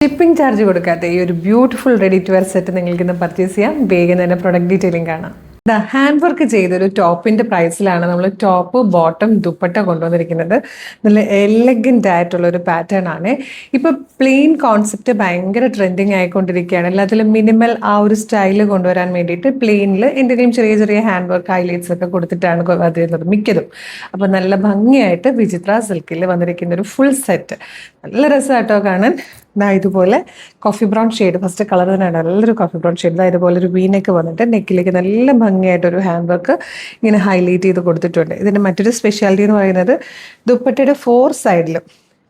Shipping charge കൊടുക്കാത്ത ഈ ഒരു beautiful ready to wear set നിങ്ങൾക്ക് ഇന്ന് പർച്ചേസ് ചെയ്യാം. വേഗം തന്നെ പ്രൊഡക്റ്റ് ഡീറ്റെയിലിംഗ് കാണാം. ഹാൻഡ് വർക്ക് ചെയ്തൊരു ടോപ്പിന്റെ പ്രൈസിലാണ് നമ്മൾ ടോപ്പ് ബോട്ടം ദുപ്പട്ട കൊണ്ടുവന്നിരിക്കുന്നത്. നല്ല എലഗന്റ് ആയിട്ടുള്ള ഒരു പാറ്റേൺ ആണ്. ഇപ്പൊ പ്ലെയിൻ കോൺസെപ്റ്റ് ഭയങ്കര ട്രെൻഡിങ് ആയിക്കൊണ്ടിരിക്കുകയാണ്. എല്ലാത്തിലും മിനിമൽ ആ ഒരു സ്റ്റൈല് കൊണ്ടുവരാൻ വേണ്ടിയിട്ട് പ്ലെയിനിൽ എന്തെങ്കിലും ചെറിയ ചെറിയ ഹാൻഡ് വർക്ക് ഹൈലൈറ്റ്സ് ഒക്കെ കൊടുത്തിട്ടാണ് വരുന്നത് മിക്കതും. അപ്പൊ നല്ല ഭംഗിയായിട്ട് വിചിത്ര സിൽക്കിൽ വന്നിരിക്കുന്ന ഒരു ഫുൾ സെറ്റ് നല്ല രസമായിട്ടോ കാണാൻ. ഇതുപോലെ coffee brown shade, first colour തന്നെയാണ് നല്ലൊരു കോഫി ബ്രൗൺ ഷെയ്ഡ്. ഇതുപോലെ ഒരു വീനൊക്കെ വന്നിട്ട് നെക്കിലേക്ക് നല്ല ഭംഗിയായിട്ടൊരു ഹാൻഡ് വർക്ക് ഇങ്ങനെ ഹൈലൈറ്റ് ചെയ്ത് കൊടുത്തിട്ടുണ്ട്. ഇതിൻ്റെ മറ്റൊരു സ്പെഷ്യാലിറ്റി എന്ന് പറയുന്നത് ദുപ്പട്ടയുടെ 4 സൈഡിലും,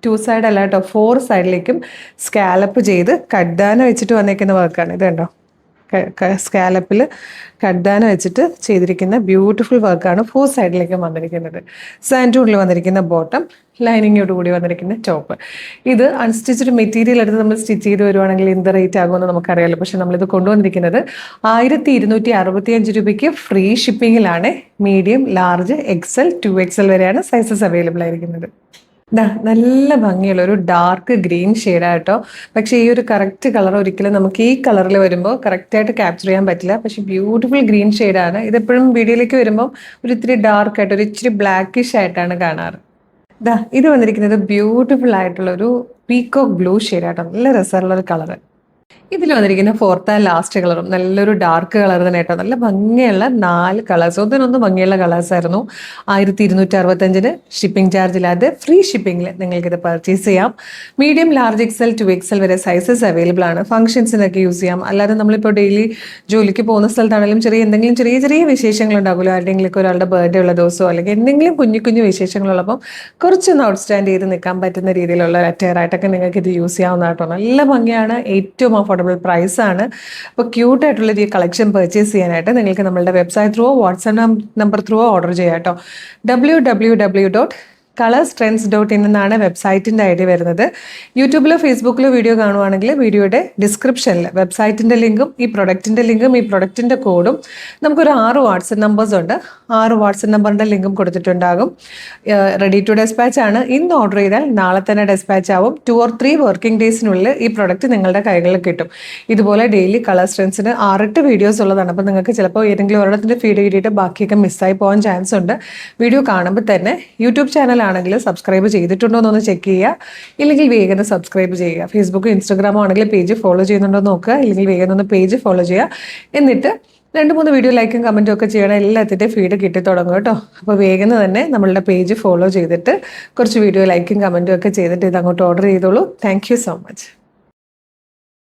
2 സൈഡ് അല്ല കേട്ടോ, 4 സൈഡിലേക്കും സ്കാലപ്പ് ചെയ്ത് കഡ്ഡാന വെച്ചിട്ട് വന്നേക്കുന്ന വർക്കാണ്. ഇത് കണ്ടോ, സ്കാലപ്പിൽ കഡ്ഡാന വെച്ചിട്ട് ചെയ്തിരിക്കുന്ന ബ്യൂട്ടിഫുൾ വർക്കാണ് 4 സൈഡിലേക്കും വന്നിരിക്കുന്നത്. സാൻഡൂണിൽ വന്നിരിക്കുന്ന ബോട്ടം, ലൈനിങ്ങോട് കൂടി വന്നിരിക്കുന്ന ടോപ്പ്. ഇത് അൺസ്റ്റിച്ച്ഡ് മെറ്റീരിയൽ എടുത്ത് നമ്മൾ സ്റ്റിച്ച് ചെയ്ത് വരുവാണെങ്കിൽ എന്ത് റേറ്റ് ആകുമെന്ന് നമുക്കറിയാമല്ലോ. പക്ഷെ നമ്മളിത് കൊണ്ടുവന്നിരിക്കുന്നത് 1265 രൂപയ്ക്ക് ഫ്രീ ഷിപ്പിങ്ങിലാണ്. മീഡിയം, ലാർജ്, XL, 2XL വരെയാണ് സൈസസ് അവൈലബിൾ ആയിരിക്കുന്നത്. നല്ല ഭംഗിയുള്ള ഒരു ഡാർക്ക് ഗ്രീൻ ഷെയ്ഡായിട്ടോ. പക്ഷേ ഈ ഒരു കറക്റ്റ് കളർ ഒരിക്കലും നമുക്ക് ഈ കളറിൽ വരുമ്പോൾ കറക്റ്റായിട്ട് ക്യാപ്ചർ ചെയ്യാൻ പറ്റില്ല. പക്ഷേ ബ്യൂട്ടിഫുൾ ഗ്രീൻ ഷെയ്ഡാണ്. ഇതെപ്പോഴും വീഡിയോയിലേക്ക് വരുമ്പോൾ ഒരു ഇത്തിരി ഡാർക്കായിട്ട്, ഒരു ഇച്ചിരി ബ്ലാക്കിഷ് ആയിട്ടാണ് കാണാറ്. ഇത് വന്നിരിക്കുന്നത് ബ്യൂട്ടിഫുൾ ആയിട്ടുള്ള ഒരു പീക്കോക്ക് ബ്ലൂ ഷെയ്ഡായിട്ടോ. നല്ല രസമുള്ള ഒരു കളറ്. ഇതിൽ വന്നിരിക്കുന്ന 4th ആൻഡ് ലാസ്റ്റ് കളറും നല്ലൊരു ഡാർക്ക് കളർ തന്നെ കേട്ടോ. നല്ല ഭംഗിയുള്ള 4 കളേഴ്സ്, ഒന്നിനൊന്ന് ഭംഗിയുള്ള കളേഴ്സ് ആയിരുന്നു. 1265 ഷിപ്പിംഗ് ചാർജ് ഇല്ലാതെ ഫ്രീ ഷിപ്പിംഗിൽ നിങ്ങൾക്കിത് പർച്ചേസ് ചെയ്യാം. മീഡിയം, ലാർജ്, XL, 2XL വരെ സൈസസ് അവൈലബിൾ ആണ്. ഫംഗ്ഷൻസിനൊക്കെ യൂസ് ചെയ്യാം. അല്ലാതെ നമ്മളിപ്പോൾ ഡെയിലി ജോലിക്ക് പോകുന്ന സ്ഥലത്താണെങ്കിലും എന്തെങ്കിലും ചെറിയ വിശേഷങ്ങൾ ഉണ്ടാകുമല്ലോ. ആരുടെയെങ്കിലും ഒരാളുടെ ബർത്ത്ഡേ ഉള്ള ദിവസമോ അല്ലെങ്കിൽ എന്തെങ്കിലും കുഞ്ഞു വിശേഷങ്ങളുള്ളപ്പം കുറച്ചൊന്ന് ഔട്ട്സ്റ്റാൻഡ് ചെയ്ത് നിൽക്കാൻ പറ്റുന്ന രീതിയിലുള്ള അറ്റയർ ആയിട്ടൊക്കെ നിങ്ങൾക്ക് ഇത് യൂസ് ചെയ്യാവുന്ന കേട്ടോ. നല്ല ഭംഗിയാണ്, ഏറ്റവും അഫോർഡബിൾ പ്രൈസ് ആണ്. അപ്പോൾ ക്യൂട്ടായിട്ടുള്ള ഈ കളക്ഷൻ പർച്ചേസ് ചെയ്യാനായിട്ട് നിങ്ങൾക്ക് നമ്മളുടെ വെബ്സൈറ്റ് ത്രൂവോ വാട്സാപ്പ് നമ്പർ ത്രൂവോ ഓർഡർ ചെയ്യാം കേട്ടോ. www.colorstrends.in എന്നാണ് വെബ്സൈറ്റിൻ്റെ ID വരുന്നത്. യൂട്യൂബിലോ ഫേസ്ബുക്കിലോ വീഡിയോ കാണുവാണെങ്കിൽ വീഡിയോയുടെ ഡിസ്ക്രിപ്ഷനിൽ വെബ്സൈറ്റിൻ്റെ ലിങ്കും ഈ പ്രൊഡക്റ്റിൻ്റെ ലിങ്കും ഈ പ്രൊഡക്റ്റിൻ്റെ കോഡും നമുക്കൊരു 6 വാട്സപ്പ് നമ്പേഴ്സ് ഉണ്ട്. 6 വാട്സപ്പ് നമ്പറിൻ്റെ ലിങ്കും കൊടുത്തിട്ടുണ്ടാകും. റെഡി ടു ഡെസ്പാച്ച് ആണ്. ഇന്ന് ഓർഡർ ചെയ്താൽ നാളെ തന്നെ ഡെസ്പാച്ച് ആവും. 2 or 3 വർക്കിംഗ് ഡേയ്സിനുള്ളിൽ ഈ പ്രൊഡക്റ്റ് നിങ്ങളുടെ കൈകളിൽ കിട്ടും. ഇതുപോലെ ഡെയിലി കളർ സ്ട്രെൻസിന് 6-8 വീഡിയോസ് ഉള്ളതാണ്. അപ്പോൾ നിങ്ങൾക്ക് ചിലപ്പോൾ ഏതെങ്കിലും ഒരിടത്തിൻ്റെ ഫീഡ് കിട്ടിയിട്ട് ബാക്കിയൊക്കെ മിസ്സായി പോകാൻ ചാൻസ് ഉണ്ട്. വീഡിയോ കാണുമ്പോൾ തന്നെ യൂട്യൂബ് ചാനൽ ആണെങ്കിൽ സബ്സ്ക്രൈബ് ചെയ്തിട്ടുണ്ടോ എന്നൊന്ന് ചെക്ക് ചെയ്യുക. ഇല്ലെങ്കിൽ വേഗം സബ്സ്ക്രൈബ് ചെയ്യുക. ഫേസ്ബുക്ക്, ഇൻസ്റ്റാഗ്രാമോ ആണെങ്കിൽ പേജ് ഫോളോ ചെയ്യുന്നുണ്ടോ നോക്കുക. ഇല്ലെങ്കിൽ വേഗം ഒന്ന് പേജ് ഫോളോ ചെയ്യുക. എന്നിട്ട് 2-3 വീഡിയോ ലൈക്കും കമൻറ്റും ഒക്കെ ചെയ്യണം. എല്ലാത്തിൻ്റെയും ഫീഡ് കിട്ടി തുടങ്ങും കേട്ടോ. അപ്പോൾ വേഗം തന്നെ നമ്മളുടെ പേജ് ഫോളോ ചെയ്തിട്ട് കുറച്ച് വീഡിയോ ലൈക്കും കമൻറ്റും ഒക്കെ ചെയ്തിട്ട് ഇത് അങ്ങോട്ട് ഓർഡർ ചെയ്തോളൂ. Thank you so much.